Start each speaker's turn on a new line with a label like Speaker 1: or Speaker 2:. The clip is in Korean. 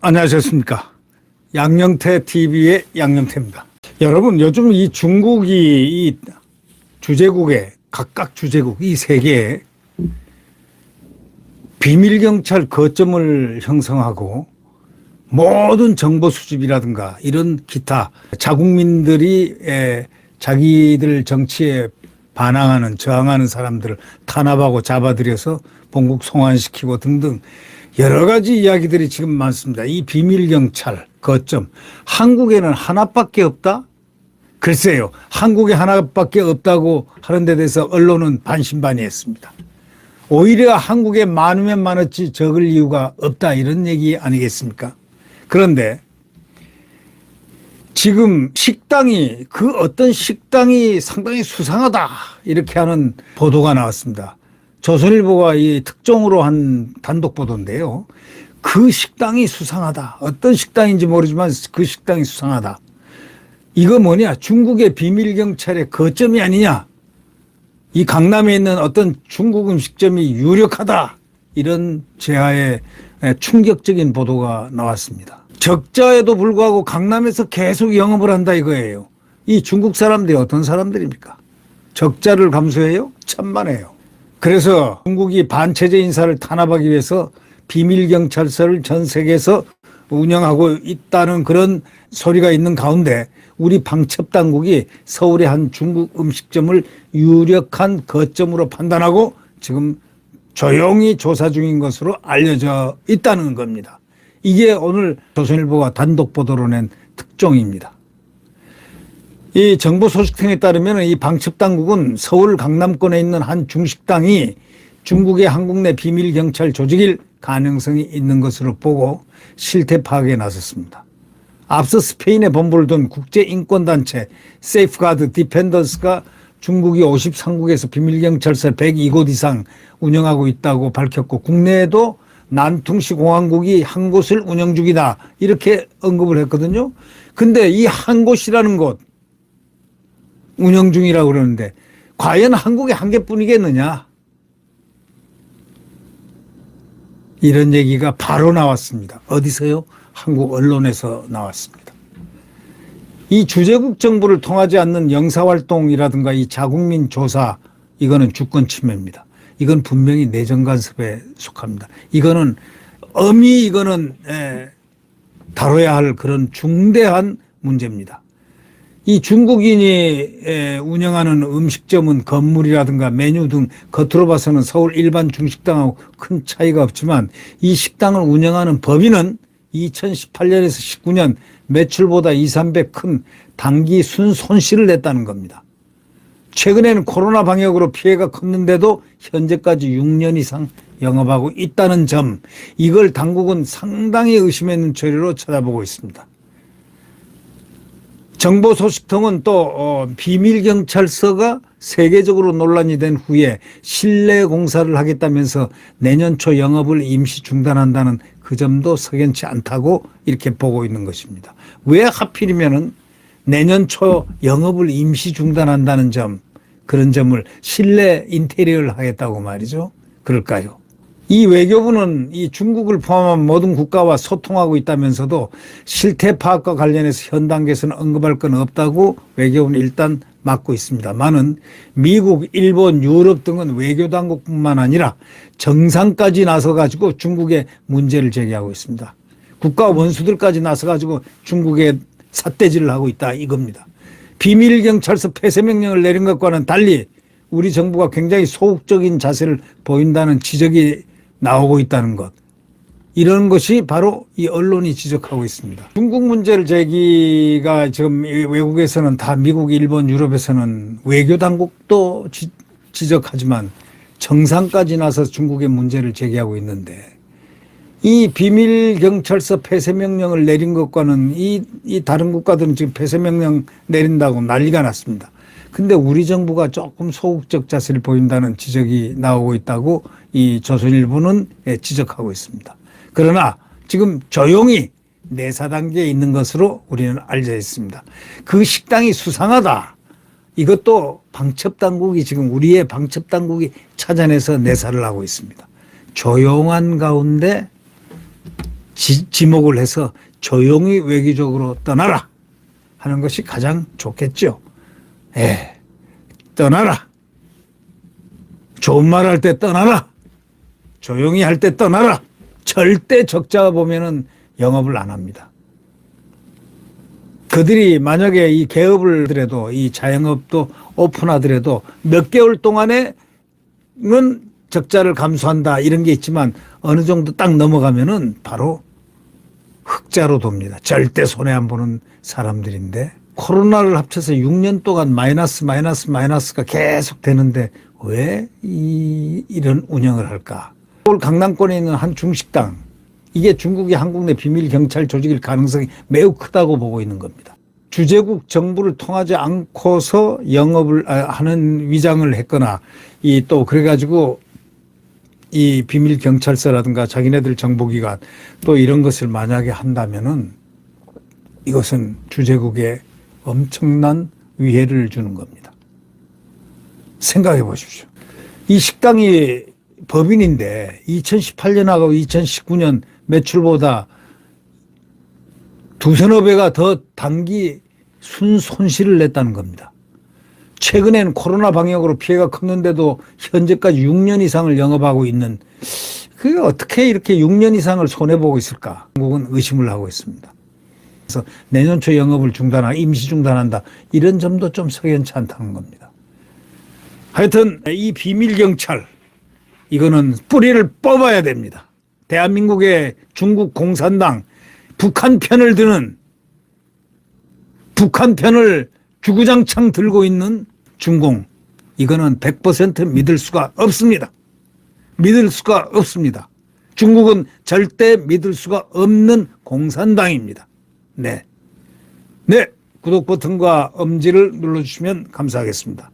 Speaker 1: 안녕하셨습니까? 양영태 TV의 양영태입니다. 여러분, 요즘 이 중국이 이 주재국에 각각 주재국 이 세 개에 비밀경찰 거점을 형성하고 모든 정보 수집이라든가 이런 기타 자국민들이 자기들 정치에 반항하는 저항하는 사람들을 탄압하고 잡아들여서 본국 송환시키고 등등 여러 가지 이야기들이 지금 많습니다. 이 비밀경찰 거점 한국에는 하나밖에 없다? 글쎄요. 한국에 하나밖에 없다고 하는 데 대해서 언론은 반신반의했습니다. 오히려 한국에 많으면 많았지 적을 이유가 없다 이런 얘기 아니겠습니까? 그런데 지금 식당이 그 어떤 식당이 상당히 수상하다 이렇게 하는 보도가 나왔습니다. 조선일보가 이 특종으로 한 단독 보도인데요. 그 식당이 수상하다. 어떤 식당인지 모르지만 그 식당이 수상하다. 이거 뭐냐? 중국의 비밀경찰의 거점이 아니냐? 이 강남에 있는 어떤 중국 음식점이 유력하다. 이런 제하의 충격적인 보도가 나왔습니다. 적자에도 불구하고 강남에서 계속 영업을 한다 이거예요. 이 중국 사람들이 어떤 사람들입니까? 적자를 감수해요? 천만에요. 그래서 중국이 반체제 인사를 탄압하기 위해서 비밀경찰서를 전 세계에서 운영하고 있다는 그런 소리가 있는 가운데 우리 방첩당국이 서울의 한 중국 음식점을 유력한 거점으로 판단하고 지금 조용히 조사 중인 것으로 알려져 있다는 겁니다. 이게 오늘 조선일보가 단독 보도로 낸 특종입니다. 이 정보 소식통에 따르면 이 방첩당국은 서울 강남권에 있는 한 중식당이 중국의 한국 내 비밀경찰 조직일 가능성이 있는 것으로 보고 실태 파악에 나섰습니다. 앞서 스페인에 본부를 둔 국제인권단체 세이프가드 디펜더스가 중국이 53국에서 비밀경찰서 102곳 이상 운영하고 있다고 밝혔고 국내에도 난퉁시 공항국이 한 곳을 운영 중이다 이렇게 언급을 했거든요. 근데 이 한 곳이라는 곳 운영 중이라고 그러는데 과연 한국에 한 개뿐이겠느냐? 이런 얘기가 바로 나왔습니다. 어디서요? 한국 언론에서 나왔습니다. 이 주재국 정부를 통하지 않는 영사활동이라든가 이 자국민 조사 이거는 주권 침해입니다. 이건 분명히 내정 간섭에 속합니다. 이거는 엄히 이거는 다뤄야 할 그런 중대한 문제입니다. 이 중국인이 운영하는 음식점은 건물이라든가 메뉴 등 겉으로 봐서는 서울 일반 중식당하고 큰 차이가 없지만 이 식당을 운영하는 법인은 2018년에서 19년 매출보다 2, 3배 큰 단기 순손실을 냈다는 겁니다. 최근에는 코로나 방역으로 피해가 컸는데도 현재까지 6년 이상 영업하고 있다는 점, 이걸 당국은 상당히 의심의 눈초리로 쳐다보고 있습니다. 정보소식통은 또 비밀경찰서가 세계적으로 논란이 된 후에 실내 공사를 하겠다면서 내년 초 영업을 임시 중단한다는 그 점도 석연치 않다고 이렇게 보고 있는 것입니다. 왜 하필이면은 내년 초 영업을 임시 중단한다는 점, 그런 점을 실내 인테리어를 하겠다고 말이죠. 그럴까요? 이 외교부는 이 중국을 포함한 모든 국가와 소통하고 있다면서도 실태 파악과 관련해서 현 단계에서는 언급할 건 없다고 외교부는 일단 막고 있습니다만은 미국, 일본, 유럽 등은 외교당국뿐만 아니라 정상까지 나서가지고 중국에 문제를 제기하고 있습니다. 국가 원수들까지 나서가지고 중국에 삿대질을 하고 있다 이겁니다. 비밀경찰서 폐쇄명령을 내린 것과는 달리 우리 정부가 굉장히 소극적인 자세를 보인다는 지적이 나오고 있다는 것. 이런 것이 바로 이 언론이 지적하고 있습니다. 중국 문제를 제기가 지금 외국에서는 다 미국, 일본, 유럽에서는 외교당국도 지적하지만 정상까지 나서 중국의 문제를 제기하고 있는데 이 비밀경찰서 폐쇄명령을 내린 것과는 이 다른 국가들은 지금 폐쇄명령 내린다고 난리가 났습니다. 근데 우리 정부가 조금 소극적 자세를 보인다는 지적이 나오고 있다고 이 조선일보는 지적하고 있습니다. 그러나 지금 조용히 내사 단계에 있는 것으로 우리는 알려져 있습니다. 그 식당이 수상하다. 이것도 방첩당국이 지금 우리의 방첩당국이 찾아내서 내사를 하고 있습니다. 조용한 가운데 지목을 해서 조용히 외교적으로 떠나라 하는 것이 가장 좋겠죠. 예, 떠나라. 좋은 말 할 때 떠나라. 조용히 할 때 떠나라. 절대 적자 보면은 영업을 안 합니다. 그들이 만약에 이 개업을 하더라도 이 자영업도 오픈하더라도 몇 개월 동안에는 적자를 감수한다 이런 게 있지만 어느 정도 딱 넘어가면은 바로 흑자로 돕니다. 절대 손해 안 보는 사람들인데 코로나를 합쳐서 6년 동안 마이너스가 계속 되는데 왜 이런 운영을 할까? 서울 강남권에 있는 한 중식당, 이게 중국이 한국 내 비밀 경찰 조직일 가능성이 매우 크다고 보고 있는 겁니다. 주재국 정부를 통하지 않고서 영업을 하는 위장을 했거나 이 또 그래가지고 이 비밀 경찰서라든가 자기네들 정보기관 또 이런 것을 만약에 한다면은 이것은 주재국에 엄청난 위해를 주는 겁니다. 생각해 보십시오. 이 식당이 법인인데 2018년하고 2019년 매출보다 두서너 배가 더 단기 손실을 냈다는 겁니다. 최근에는 코로나 방역으로 피해가 컸는데도 현재까지 6년 이상을 영업하고 있는, 그게 어떻게 이렇게 6년 이상을 손해보고 있을까? 한국은 의심을 하고 있습니다. 그래서 내년 초 영업을 임시 중단한다. 이런 점도 좀 석연치 않다는 겁니다. 하여튼 이 비밀경찰, 이거는 뿌리를 뽑아야 됩니다. 대한민국의 중국 공산당, 북한 편을 드는, 북한 편을 주구장창 들고 있는 중공, 이거는 100% 믿을 수가 없습니다. 믿을 수가 없습니다. 중국은 절대 믿을 수가 없는 공산당입니다. 네. 구독 버튼과 엄지를 눌러주시면 감사하겠습니다.